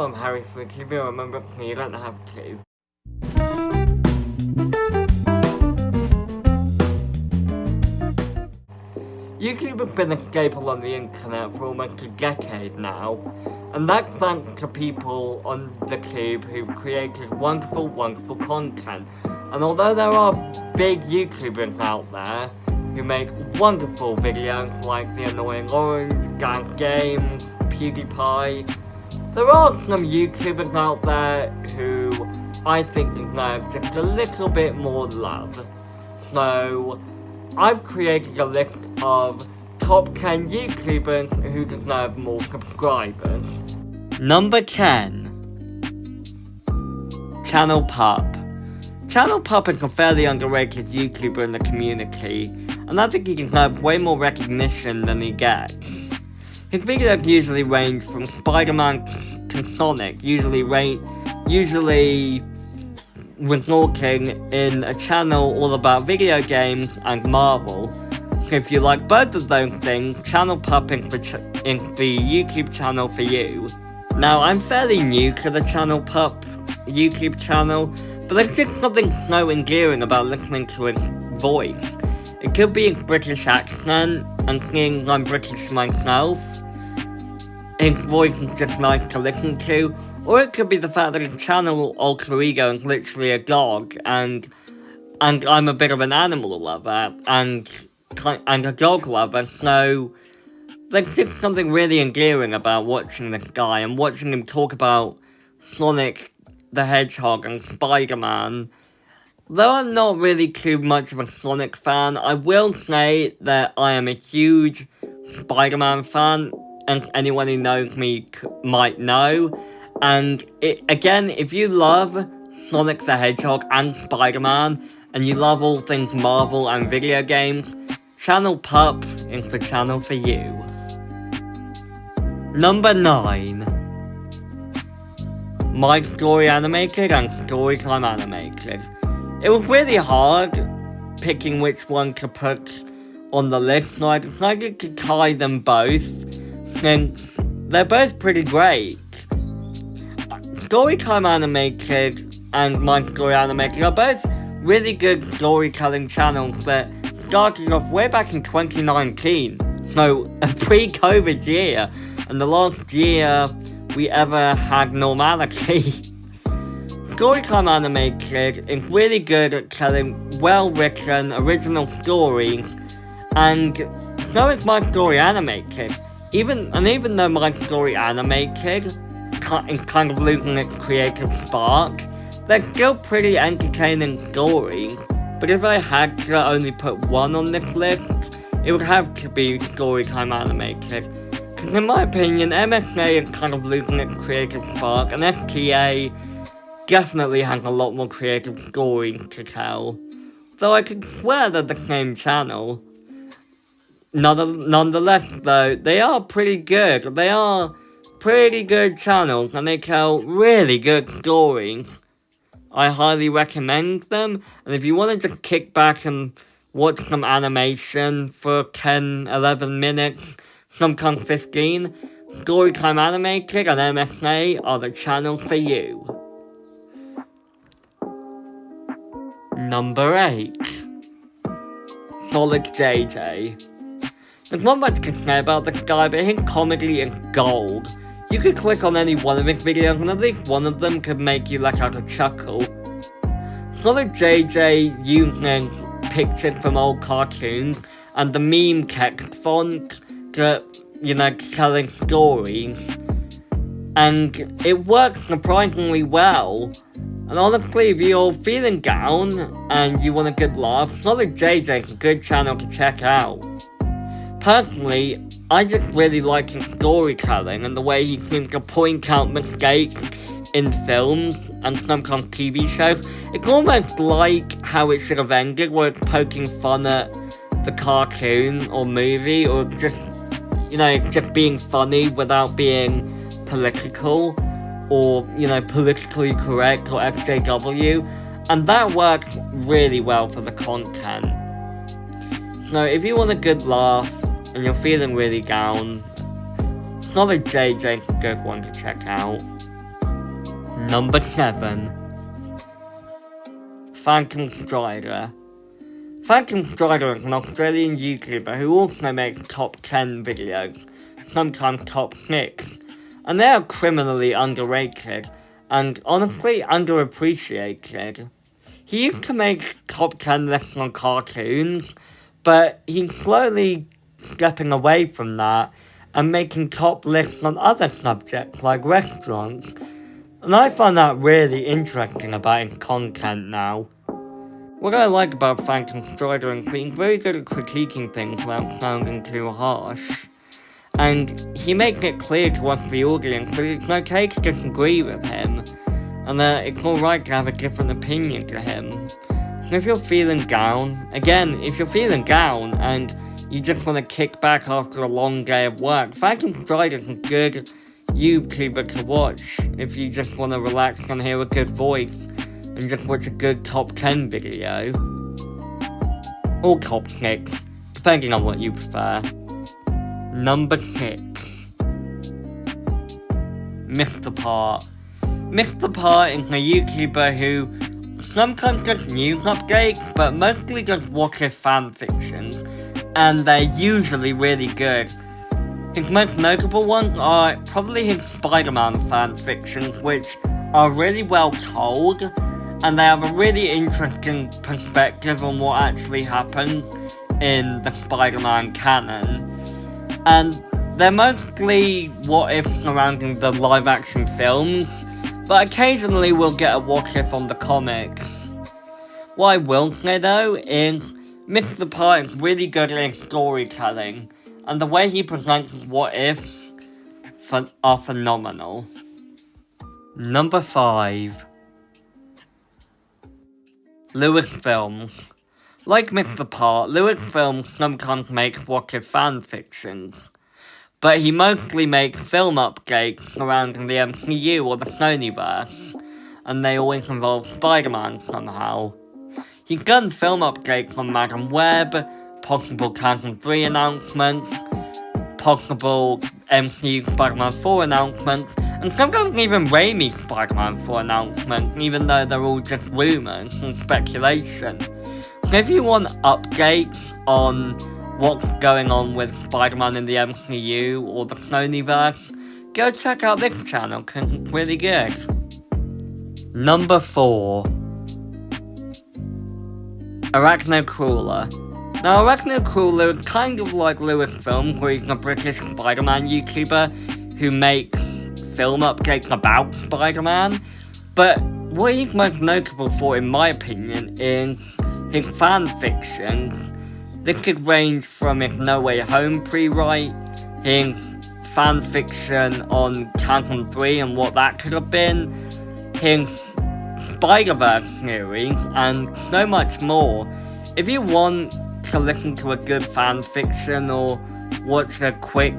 Hello, I'm Harry from YouTube. Remember, you don't have to. YouTube has been a staple on the internet for almost a decade now, and that's thanks to people on the tube who've created wonderful, wonderful content. And although there are big YouTubers out there who make wonderful videos like The Annoying Orange, Gang Games, PewDiePie, there are some YouTubers out there who I think deserve just a little bit more love. So, I've created a list of top 10 YouTubers who deserve more subscribers. Number 10. ChannelPup. ChannelPup is a fairly underrated YouTuber in the community, and I think he deserves way more recognition than he gets. His videos usually range from Spider-Man to Sonic, usually resulting in a channel all about video games and Marvel. So if you like both of those things, ChannelPup is the YouTube channel for you. Now, I'm fairly new to the ChannelPup YouTube channel, but there's just something so endearing about listening to his voice. It could be his British accent, and seeing I'm British myself, his voice is just nice to listen to, or it could be the fact that his channel alter ego is literally a dog, and I'm a bit of an animal lover, and a dog lover, so there's just something really endearing about watching this guy, and watching him talk about Sonic the Hedgehog and Spider-Man. Though I'm not really too much of a Sonic fan, I will say that I am a huge Spider-Man fan, and anyone who knows me might know. And again, if you love Sonic the Hedgehog and Spider-Man, and you love all things Marvel and video games, ChannelPup is the channel for you. Number 9. My Story Animated and Storytime Animated. It was really hard picking which one to put on the list, so I decided to tie them both, since they're both pretty great. Storytime Animated and My Story Animated are both really good storytelling channels that started off way back in 2019, so a pre-COVID year, and the last year we ever had normality. Storytime Animated is really good at telling well-written, original stories, and so is My Story Animated. Even though My Story Animated is kind of losing its creative spark, they're still pretty entertaining stories. But if I had to only put one on this list, it would have to be Storytime Animated. Because in my opinion, MSA is kind of losing its creative spark, and STA definitely has a lot more creative stories to tell. Though I could swear they're the same channel. Nonetheless though, they are pretty good. They are pretty good channels, and they tell really good stories. I highly recommend them, and if you want to just kick back and watch some animation for 10, 11 minutes, sometimes 15, Storytime Animated and MSA are the channels for you. Number 8. Solid JJ. There's not much to say about this guy, but his comedy is gold. You could click on any one of his videos and at least one of them could make you let out a chuckle. Solid JJ uses pictures from old cartoons and the meme text font to, telling stories. And it works surprisingly well. And honestly, if you're feeling down and you want a good laugh, Solid JJ is a good channel to check out. Personally, I just really like his storytelling and the way he seems to point out mistakes in films and sometimes TV shows. It's almost like how it should have ended, where it's poking fun at the cartoon or movie, or just, just being funny without being political or, politically correct or XJW. And that works really well for the content. So if you want a good laugh and you're feeling really down, Solid JJ is a good one to check out. Number 7. Constrider. Constrider is an Australian YouTuber who also makes top 10 videos, sometimes top 6, and they are criminally underrated and honestly underappreciated. He used to make top 10 lists on cartoons, but he's slowly stepping away from that and making top lists on other subjects like restaurants. And I find that really interesting about his content now. What I like about Constrider is that he's very good at critiquing things without sounding too harsh. And he makes it clear to us, the audience, that it's okay to disagree with him, and that it's alright to have a different opinion to him. So if you're feeling down, if you're feeling down and you just want to kick back after a long day of work, Constrider is a good YouTuber to watch if you just want to relax and hear a good voice and just watch a good top 10 video. Or top 6, depending on what you prefer. Number 6. MrPart. MrPart is a YouTuber who sometimes does news updates, but mostly does what-if fanfictions, and they're usually really good. His most notable ones are probably his Spider-Man fanfictions, which are really well told, and they have a really interesting perspective on what actually happens in the Spider-Man canon. And they're mostly what-ifs surrounding the live-action films, but occasionally we'll get a what-if on the comics. What I will say though is, MrPart is really good at storytelling, and the way he presents what-ifs are phenomenal. Number 5. Lewis Films. Like MrPart, Lewis Films sometimes makes what-if fanfictions, but he mostly makes film updates surrounding the MCU or the Sonyverse, and they always involve Spider-Man somehow. He's done film updates on Madam Web, possible Chasm 3 announcements, possible MCU Spider-Man 4 announcements, and sometimes even Raimi Spider-Man 4 announcements, even though they're all just rumours and speculation. So if you want updates on what's going on with Spider-Man in the MCU or the Sonyverse, go check out this channel because it's really good. Number 4. Arachno Crawler. Now, Arachno Crawler is kind of like Lewis Films, where he's a British Spider-Man YouTuber who makes film updates about Spider-Man, but what he's most notable for, in my opinion, is his fanfictions. This could range from his No Way Home pre-write, his fanfiction on Chasm 3 and what that could have been, his Spider-Verse series, and so much more. If you want to listen to a good fanfiction or watch a quick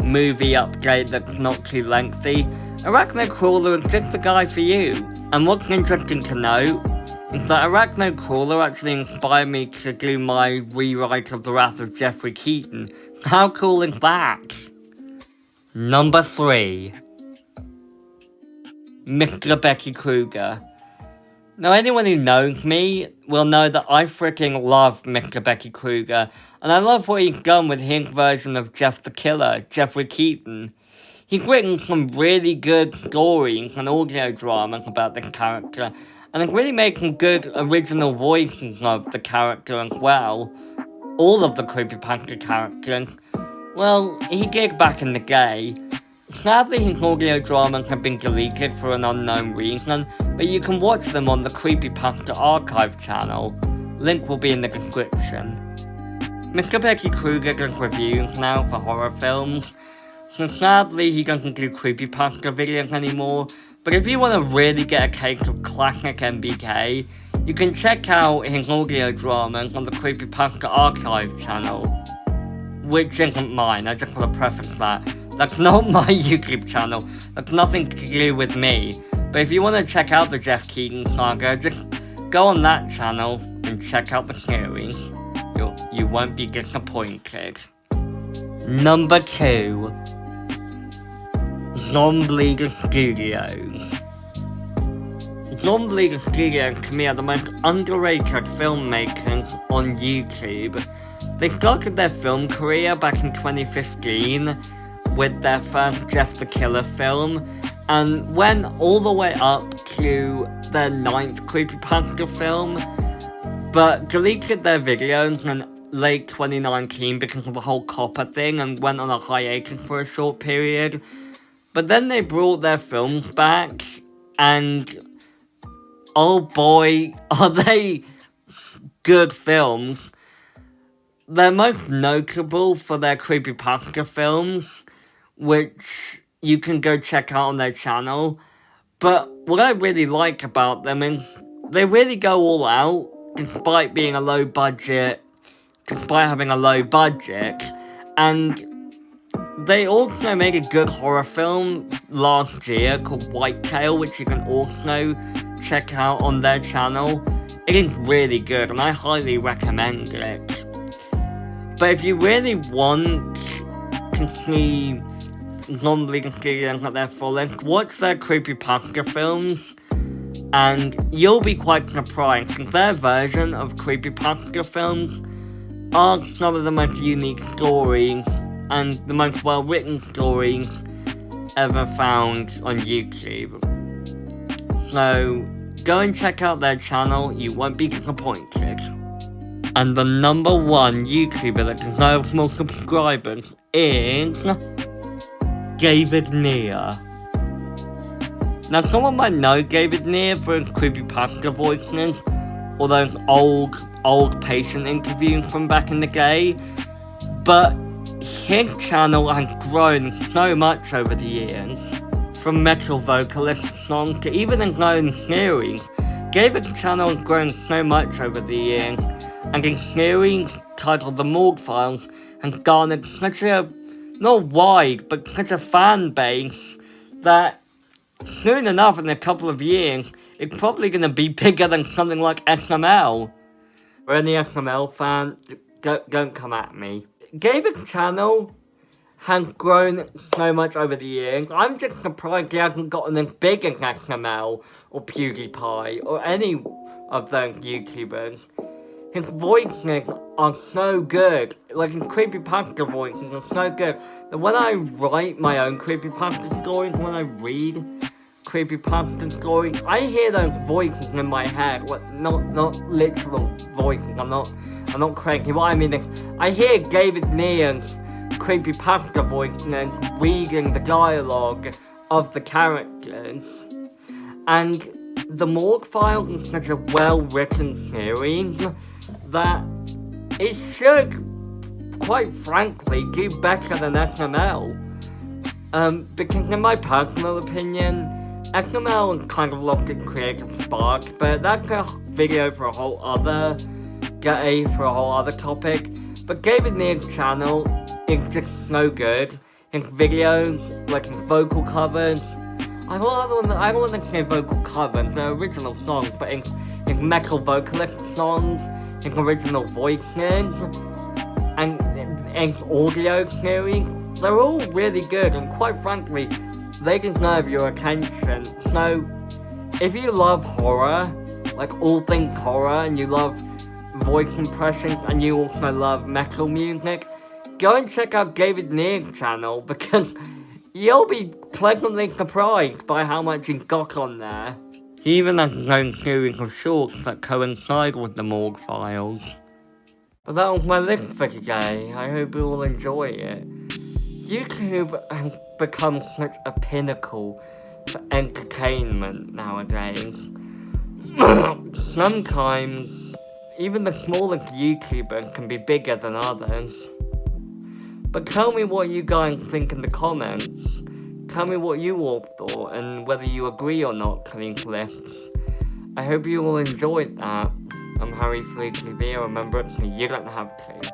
movie update that's not too lengthy, Arachno Crawler is just the guy for you. And what's interesting to note is that Arachno Crawler actually inspired me to do my rewrite of The Wrath of Jeffrey Keaton. How cool is that? Number 3. Mr. Becky Krueger. Now, anyone who knows me will know that I freaking love Mr. Becky Krueger, and I love what he's done with his version of Jeff the Killer, Jeffrey Keaton. He's written some really good stories and audio dramas about this character, and has really made some good original voices of the character as well. All of the creepypasta characters. Well, he did back in the day. Sadly, his audio dramas have been deleted for an unknown reason, but you can watch them on the Creepypasta Archive channel. Link will be in the description. Mr. Becky Krueger does reviews now for horror films, so sadly he doesn't do creepypasta videos anymore, but if you want to really get a taste of classic MBK, you can check out his audio dramas on the Creepypasta Archive channel. Which isn't mine, I just want to preface that. That's not my YouTube channel, that's nothing to do with me. But if you want to check out the Jeff Keaton saga, just go on that channel and check out the series. You won't be disappointed. Number 2. NonLeague Studios. NonLeague Studios to me are the most underrated filmmakers on YouTube. They started their film career back in 2015 with their first Jeff the Killer film, and went all the way up to their 9th creepypasta film, but deleted their videos in late 2019 because of the whole copper thing and went on a hiatus for a short period. But then they brought their films back, and oh boy, are they good films. They're most notable for their creepypasta films, which you can go check out on their channel. But what I really like about them is they really go all out, despite having a low budget, and they also made a good horror film last year called Whitetail, which you can also check out on their channel. It is really good, and I highly recommend it. But if you really want to see NonLeague Studios at their fullest, watch their creepypasta films, and you'll be quite surprised, because their version of creepypasta films are some of the most unique stories and the most well-written stories ever found on YouTube. So, go and check out their channel, you won't be disappointed. And the number 1 YouTuber that deserves more subscribers is David Near. Now, someone might know David Near for his creepypasta voices, or those old patient interviews from back in the day, but his channel has grown so much over the years. From metal vocalist songs to even his own series, David's channel has grown so much over the years, and his series titled The Morgue Files has garnered such a, not wide, but such a fan base that soon enough, in a couple of years, it's probably going to be bigger than something like SML. For any SML fan, don't come at me. David's channel has grown so much over the years. I'm just surprised he hasn't gotten as big as SML or PewDiePie or any of those YouTubers. His voices are so good, like his creepypasta voices are so good, that when I write my own creepypasta stories, when I read creepypasta stories, I hear those voices in my head, not literal voices, I'm not cranky. What I mean is, I hear David Near's creepypasta voices and reading the dialogue of the characters, and The Morgue Files is such a well-written series that it should, quite frankly, do better than SML. Because in my personal opinion, SML kind of lost its creative spark, but that's a video for a whole other topic. But David Near's channel is just so good. His videos, like his vocal covers, I don't want to say vocal covers, they're original songs, but his metal vocalist songs, his original voices, and his audio series, they're all really good, and quite frankly, they deserve your attention. So, if you love horror, like all things horror, and you love voice impressions, and you also love metal music, go and check out David Near's channel, because you'll be pleasantly surprised by how much he got on there. He even has his own series of shorts that coincide with the Morgue Files. But that was my list for today. I hope you all enjoy it. YouTube has become such a pinnacle for entertainment nowadays. Sometimes, even the smallest YouTubers can be bigger than others. But tell me what you guys think in the comments. Tell me what you all thought and whether you agree or not to these lists. I hope you all enjoyed that. I'm Harry Fleet TV, remember, you don't have to.